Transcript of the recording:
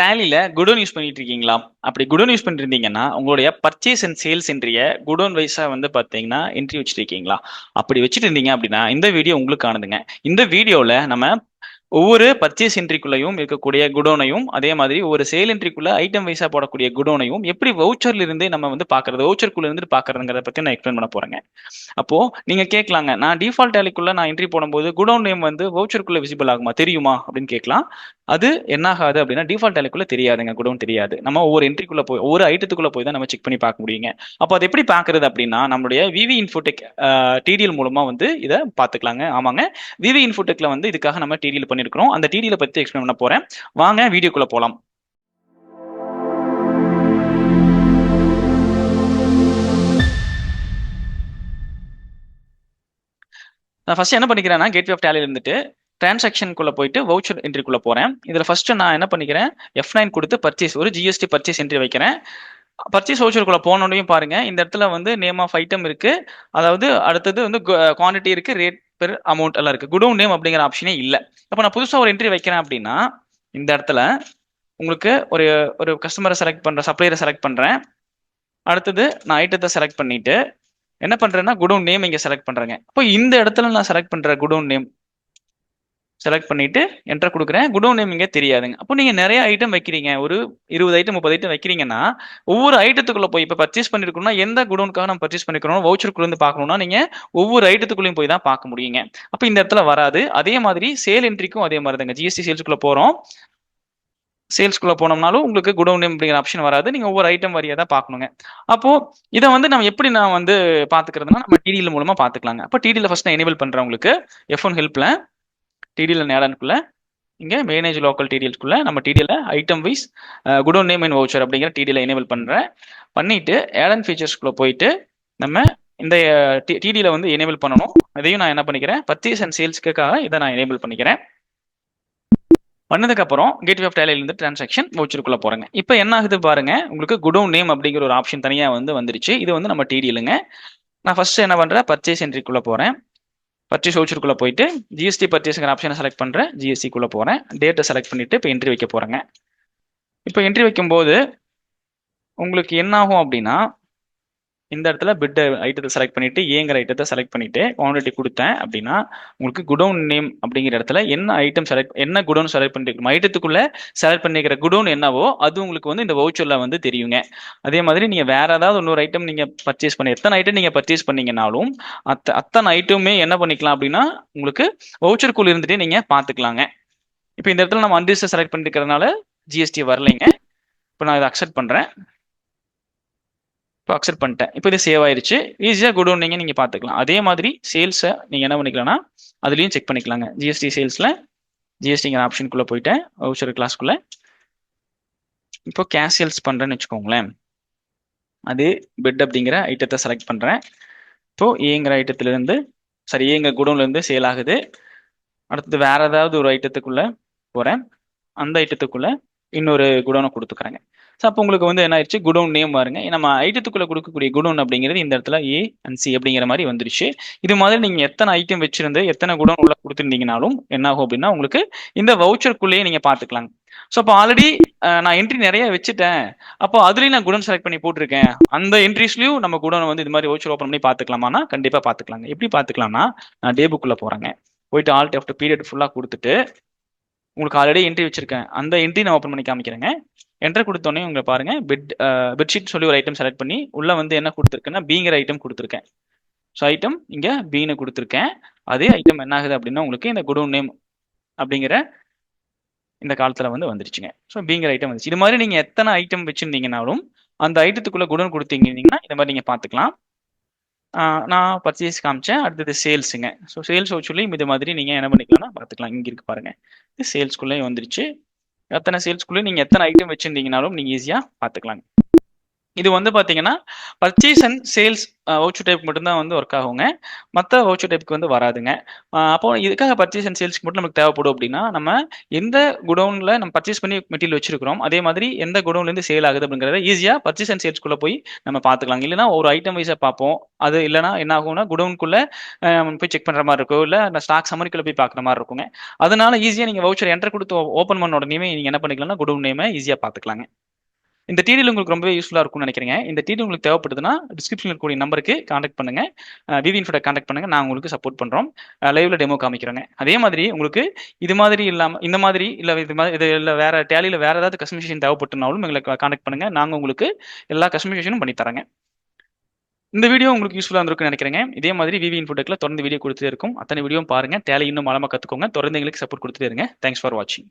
டேலில godown use பண்ணிட்டு இருக்கீங்களா? அப்படி குடோன் யூஸ் பண்ணிட்டு இருந்தீங்கன்னா உங்களுடைய பர்ச்சேஸ் அண்ட் சேல்ஸ் என்ட்ரிய குடோன் வைஸா வந்து பாத்தீங்கன்னா என்ட்ரி வச்சிருக்கீங்களா? அப்படி வச்சுட்டு இருந்தீங்க அப்படின்னா இந்த வீடியோ உங்களுக்கானதுங்க. இந்த வீடியோல நம்ம ஒவ்வொரு பர்ச்சேஸ் என்ட்ரிக்குள்ளேயும் இருக்கக்கூடிய குடோனையும் அதே மாதிரி ஒரு சேல் என்ட்ரிக்குள்ள ஐட்டம் வைஸா போடக்கூடிய குடோனையும் எப்படி வவுச்சர்ல இருந்தே நம்ம வந்து பாக்குறது, வவுச்சருக்குள்ள இருந்து பாக்குறதுங்கிறத பத்தி நான் எக்ஸ்பிளைன் பண்ண போறேங்க. அப்போ நீங்க கேட்கலாங்க, நான் டிஃபால்ட் டேலிக்குள்ள நான் என்ட்ரி போடும்போது குடோன் நேம் வந்து வவுச்சருக்குள்ள விசிபிள் ஆகுமா, தெரியுமா அப்படின்னு கேட்கலாம். அது என்ன ஆகாது அப்படின்னா டிஃபால்ட் டேலிக்குள்ள தெரியாதுங்க, குடோன் தெரியாது. நம்ம ஒவ்வொரு என்ட்ரிக்குள்ள போய் ஒவ்வொரு ஐட்டத்துக்குள்ள போய் தான் நம்ம செக் பண்ணி பார்க்க முடியுங்க. அப்போ அது எப்படி பாக்குறது அப்படின்னா நம்மளுடைய விவி இன்ஃபோடெக் டிடிஎல் மூலமா வந்து இதை பாத்துக்கலாங்க. ஆமாங்க, விவி இன்ஃபோடெக்ல வந்து இதுக்காக நம்ம டிடிஎல் பண்ணிருக்கிறோம். அந்த டிடிஎல் பத்தி எக்ஸ்பிளைன் பண்ண போறேன். வாங்க வீடியோக்குள்ள போலாம். நான் ஃபர்ஸ்ட் என்ன பண்ணிக்கிறேன்னா கேட்வே ஆஃப் டேலியில் இருந்துட்டு டிரான்சாக்ஷனுக்குள்ள போயிட்டு வவுச்சர் என்ட்ரிக்குள்ள போறேன். இதுல ஃபர்ஸ்ட் நான் என்ன பண்ணிக்கிறேன், F9 கொடுத்து பர்ச்சேஸ் ஒரு ஜிஎஸ்டி பர்ச்சேஸ் என்ட்ரி வைக்கிறேன். பர்ச்சேஸ் வவுச்சருக்குள்ள போனோடையும் பாருங்க இந்த இடத்துல வந்து நேம் ஆஃப் ஐட்டம் இருக்கு, அதாவது அடுத்தது வந்து குவான்டிட்டி இருக்கு, ரேட் பெர் அமௌண்ட் எல்லாம் இருக்கு. குடோன் நேம் அப்படிங்கிற ஆப்ஷனே இல்லை. அப்போ நான் புதுசாக ஒரு என்ட்ரி வைக்கிறேன் அப்படின்னா இந்த இடத்துல உங்களுக்கு ஒரு ஒரு கஸ்டமரை செலக்ட் பண்றேன், சப்ளையரை செலக்ட் பண்றேன். அடுத்தது நான் ஐட்டத்தை செலக்ட் பண்ணிட்டு என்ன பண்றேன்னா குடோன் நேம் இங்க செலக்ட் பண்றேங்க. அப்போ இந்த இடத்துல நான் செலக்ட் பண்ற குடோன் நேம் செலக்ட் பண்ணிட்டு என்டர் கொடுக்குறேன். குடோன் நேம் இங்க தெரியாதுங்க. அப்போ நீங்க நிறைய ஐட்டம் வைக்கிறீங்க, ஒரு 20 ஐட்டம் 30 ஐட்டம் வைக்கிறீங்கன்னா ஒவ்வொரு ஐட்டத்துக்குள்ள போய் இப்போ பர்ச்சேஸ் பண்ணிருக்கணும்னா எந்த குடோனுக்காக நம்ம பர்ச்சேஸ் பண்ணிக்கிறோம் வவுச்சருக்குள்ள இருந்து பார்க்கணும்னா நீங்க ஒவ்வொரு ஐட்டத்துக்குள்ளேயும் போய் தான் பார்க்க முடியுங்க. அப்போ இந்த இடத்துல வராது. அதே மாதிரி சேல் என்ட்ரிக்கும் அதே மாதிரி தாங்க. ஜிஎஸ்டி சேல்ஸ்க்குள்ள போறோம், சேல்ஸ்குள்ள போனோம்னாலும் உங்களுக்கு குடோன் நேம் அப்படிங்கிற ஆப்ஷன் வராது. நீங்க ஒவ்வொரு ஐட்டம் வரியா தான் பார்க்கணுங்க. அப்போ இதை வந்து நம்ம எப்படி நான் வந்து பாத்துக்கிறதுனா நம்ம டிடிஎல் மூலமா பாத்துக்கலாங்க. அப்போ டிடிஎல் ஃபர்ஸ்ட் நான் எனேபிள் பண்றேன். உங்களுக்கு F1 ஹெல்ப்ல டிடிஎல் நேடானுக்குள்ள இங்க மேனேஜ் லோக்கல் டிடிஎல்ஸ்குள்ள நம்ம TDL item wise godown name and voucher அப்படிங்கிற டிடிஎல் எனேபிள் பண்றேன். பண்ணிட்டு ஆட் அண்ட் ஃபீச்சர்ஸ்குள்ள போயிட்டு நம்ம இந்த டிடிஎல் வந்து எனேபிள் பண்ணணும். இதையும் நான் என்ன பண்ணிக்கிறேன், பர்ச்சேஸ் அண்ட் சேல்ஸ்க்காக இதை நான் எனேபிள் பண்ணிக்கிறேன். பண்ணதுக்கு அப்புறம் கேட்வே ஆஃப் டேலியில இருந்து டிரான்சாக்ஷன் வவுச்சருக்குள்ள போறேங்க. இப்போ என்ன ஆகுது பாருங்க, உங்களுக்கு குடோன் நேம் அப்படிங்கிற ஒரு ஆப்ஷன் தனியா வந்து வந்துருச்சு. இது வந்து நம்ம டிடிஎலுங்க. நான் ஃபர்ஸ்ட் என்ன பண்றேன், பர்ச்சேஸ் என்ட்ரிக்குள்ள போறேன். பர்ச்சேஸ் வவுச்சருக்குள்ள போயிட்டு ஜிஎஸ்டி பர்ச்சேஸ்ங்கிற ஆப்ஷனை செலக்ட் பண்றேன். ஜிஎஸ்டிக்குள்ள போறேன். டேட்டை செலக்ட் பண்ணிட்டு இப்போ என்ட்ரி வைக்க போறேங்க. இப்போ என்ட்ரி வைக்கும்போது உங்களுக்கு என்ன ஆகும் அப்படின்னா இந்த இடத்துல பிட் ஐட்டத்தை செலக்ட் பண்ணிட்டு ஏங்கிற ஐட்டத்தை செலக்ட் பண்ணிட்டு குவான்டிட்டி கொடுத்தேன் அப்படின்னா உங்களுக்கு குடோன் நேம் அப்படிங்கிற இடத்துல என்ன ஐட்டம் செலக்ட் என்ன குடோன் செலக்ட் பண்ணிருக்கோம் ஐட்டத்துக்குள்ள செலக்ட் பண்ணிக்கிற குடோன் என்னவோ அது உங்களுக்கு வந்து இந்த வவுச்சர்ல வந்து தெரியுங்க. அதே மாதிரி நீங்க வேற ஏதாவது இன்னொரு ஐட்டம் நீங்க பர்ச்சேஸ் பண்ணி எத்தனை ஐட்டம் நீங்க பர்ச்சேஸ் பண்ணீங்கன்னாலும் அத்தனை ஐட்டமே என்ன பண்ணிக்கலாம் அப்படின்னா உங்களுக்கு வவுச்சருக்குள்ள இருந்துட்டே நீங்க பாத்துக்கலாங்க. இப்போ இந்த இடத்துல நம்ம அன்ரிஜிஸ்டர் செலக்ட் பண்ணிருக்கிறதுனால ஜிஎஸ்டி வரலைங்க. இப்போ நான் இதை அக்செப்ட் பண்றேன். இப்போ அக்செப்ட் பண்ணிட்டேன். இப்போ இது சேவ் ஆயிருச்சு. ஈஸியாக குடோன் நீங்க பார்த்துக்கலாம். அதே மாதிரி சேல்ஸை நீங்கள் என்ன பண்ணிக்கலாம்னா அதுலேயும் செக் பண்ணிக்கலாங்க. ஜிஎஸ்டி சேல்ஸில் ஜிஎஸ்டிங்கிற ஆப்ஷனுக்குள்ளே போயிட்டேன் வவுச்சர் கிளாஸ்க்குள்ள. இப்போ கேஷ் சேல்ஸ் பண்ணுறேன்னு வச்சுக்கோங்களேன். அது பெட் அப்படிங்கிற ஐட்டத்தை செலக்ட் பண்ணுறேன். இப்போ ஏங்கிற ஐட்டத்துலேருந்து ஏங்க குடோன்லேருந்து சேல் ஆகுது. அடுத்தது வேற ஏதாவது ஒரு ஐட்டத்துக்குள்ள போகிறேன். அந்த ஐட்டத்துக்குள்ள இன்னொரு குடோனை கொடுத்துக்கிறேங்க. ஸோ அப்போ உங்களுக்கு வந்து என்ன ஆயிடுச்சு, குடோன் நேம் பாருங்க. நம்ம ஐட்டத்துக்குள்ள கொடுக்கக்கூடிய குடோன் அப்படிங்கிறது இந்த இடத்துல ஏ அண்ட் சி அப்படிங்கிற மாதிரி வந்துருச்சு. இது மாதிரி நீங்க எத்தனை ஐட்டம் வச்சிருந்து எத்தனை குடோன் உள்ள கொடுத்துருந்தீங்கனாலும் என்ன ஆகும் அப்படின்னா உங்களுக்கு இந்த வவுச்சருக்குள்ளேயே நீங்க பாத்துக்கலாங்க. ஸோ அப்போ ஆல்ரெடி நான் என்ட்ரி நிறைய வச்சுட்டேன், அப்போ அதுலயும் நான் குடோன் செலக்ட் பண்ணி போட்டிருக்கேன். அந்த என்ட்ரிஸ்லயும் நம்ம குடோனை வந்து இது மாதிரி வவுச்சர் ஓப்பன் பண்ணி பாத்துக்கலாமானா கண்டிப்பா பாத்துக்கலாங்க. எப்படி பாத்துக்கலாம்னா நான் டே புக்குள்ள போறேங்க. போயிட்டு ஆல்ட் ஆஃப்டர் பீரியட் ஃபுல்லா கொடுத்துட்டு உங்களுக்கு ஆல்ரெடி என்ட்ரி வச்சிருக்கேன் அந்த என்ட்ரி நான் ஓப்பன் பண்ணி காமிக்கிறேங்க. என்டர் கொடுத்தோன்னே உங்களை பாருங்க பெட்ஷீட் சொல்லி ஒரு ஐட்டம் செலக்ட் பண்ணி உள்ள வந்து என்ன கொடுத்துருக்கேன்னா பிங்கிற ஐட்டம் கொடுத்துருக்கேன். ஸோ ஐட்டம் இங்க பீனு கொடுத்துருக்கேன். அதே ஐட்டம் என்ன ஆகுது அப்படின்னா உங்களுக்கு இந்த குடோன் நேம் அப்படிங்கிற இந்த காலத்துல வந்து வந்துருச்சுங்க. ஸோ பிங்கிற ஐட்டம் வந்துச்சு. இது மாதிரி நீங்க எத்தனை ஐட்டம் வச்சிருந்தீங்கனாலும் அந்த ஐட்டத்துக்குள்ள குடோன் கொடுத்தீங்கன்னா இந்த மாதிரி நீங்க பாத்துக்கலாம். நான் பர்ச்சேஸ் காமிச்சேன். அடுத்தது சேல்ஸுங்க. ஸோ சேல்ஸ் வச்சுலையும் இது மாதிரி நீங்க என்ன பண்ணிக்கலாம்னா பார்த்துக்கலாம். இங்க இருக்கு பாருங்க, இது சேல்ஸ்குள்ளேயும் வந்துருச்சு. எத்தனை சேல்ஸ்குள்ளே நீங்க எத்தனை ஐட்டம் வச்சிருந்தீங்கனாலும் நீங்க ஈஸியா பார்த்துக்கலாங்க. இது வந்து பார்த்தீங்கன்னா, purchase and sales voucher type மட்டும் தான் வந்து ஒர்க் ஆகுங்க. மத்த வவுச்சர் டைப்க்கு வந்து வராதுங்க. அப்போ இதுக்காக பர்ச்சேஸ் அண்ட் சேல்ஸ்க்கு மட்டும் நமக்கு தேவைப்படும் அப்டின்னா, நம்ம எந்த குடோன்ல நம்ம பர்ச்சேஸ் பண்ணி மெட்டீரியல் வச்சிருக்கிறோம், அதே மாதிரி எந்த குடோன்லேருந்து சேல் ஆகுது அப்படிங்கிறத ஈஸியா பர்ச்சேஸ் அண்ட் சேல்ஸ்க்குள்ள போய் நம்ம பார்த்துக்கலாம். இல்லன்னா ஒரு ஐட்டம் வைஸா பார்ப்போம். அது இல்லன்னா என்ன ஆகும்னா, குடோன்க்குள்ள போய் செக் பண்ற மாரி இருக்கும். இல்ல அந்த ஸ்டாக் சம்மரிக்குள்ள போய் பார்க்குற மாரி இருக்குங்க. அதனால ஈஸியா நீங்க வவுச்சர் என்டர் குடுத்து ஓப்பன் பண்ண உடனேயுமே நீங்க என்ன பண்ணிக்கலாம்னா, குடோன் நேம ஈஸியா பார்த்துக்கலாங்க. இந்த டீடெயில் உங்களுக்கு ரொம்பவே யூஸ்ஃபுல்லா இருக்கும்னு நினைக்கிறேங்க. இந்த டீடெயில் உங்களுக்கு தேவைப்படுதுன்னா, டிஸ்கிரிப்ஷன்ல இருக்கக்கூடிய நம்பருக்கு கான்டாக்ட் பண்ணுங்க. விவி இன்ஃபோட கான்டாக்ட் பண்ணுங்க. நான் உங்களுக்கு சப்போர்ட் பண்றோம். லைவ்ல டெமோ காமிக்கிறோங்க. அதே மாதிரி உங்களுக்கு இது மாதிரி இல்லாம இந்த மாதிரி இல்ல இது இல்ல வேற டேலில வேற ஏதாவது கஸ்டமைசேஷன் தேவைப்பட்டுனாலும் எங்களை கான்டாக்ட் பண்ணுங்க. நாங்க உங்களுக்கு எல்லா கஸ்டமைசேஷனும் பண்ணி தரேங்க. இந்த வீடியோ உங்களுக்கு யூஸ்ஃபுல்லா இருந்திருக்கும்னு நினைக்கிறேங்க. இதே மாதிரி விவி இன்ஃபோடெக்ல தொடர்ந்து வீடியோ கொடுத்துட்டே இருக்கும். அத்தனை வீடியோவும் பாருங்க. டேலி இன்னும் ஆழமா கத்துக்கோங்க. தொடர்ந்து எங்களுக்கு சப்போர்ட் கொடுத்துட்டே இருங்க. தேங்க்ஸ் ஃபார் வாட்சிங்.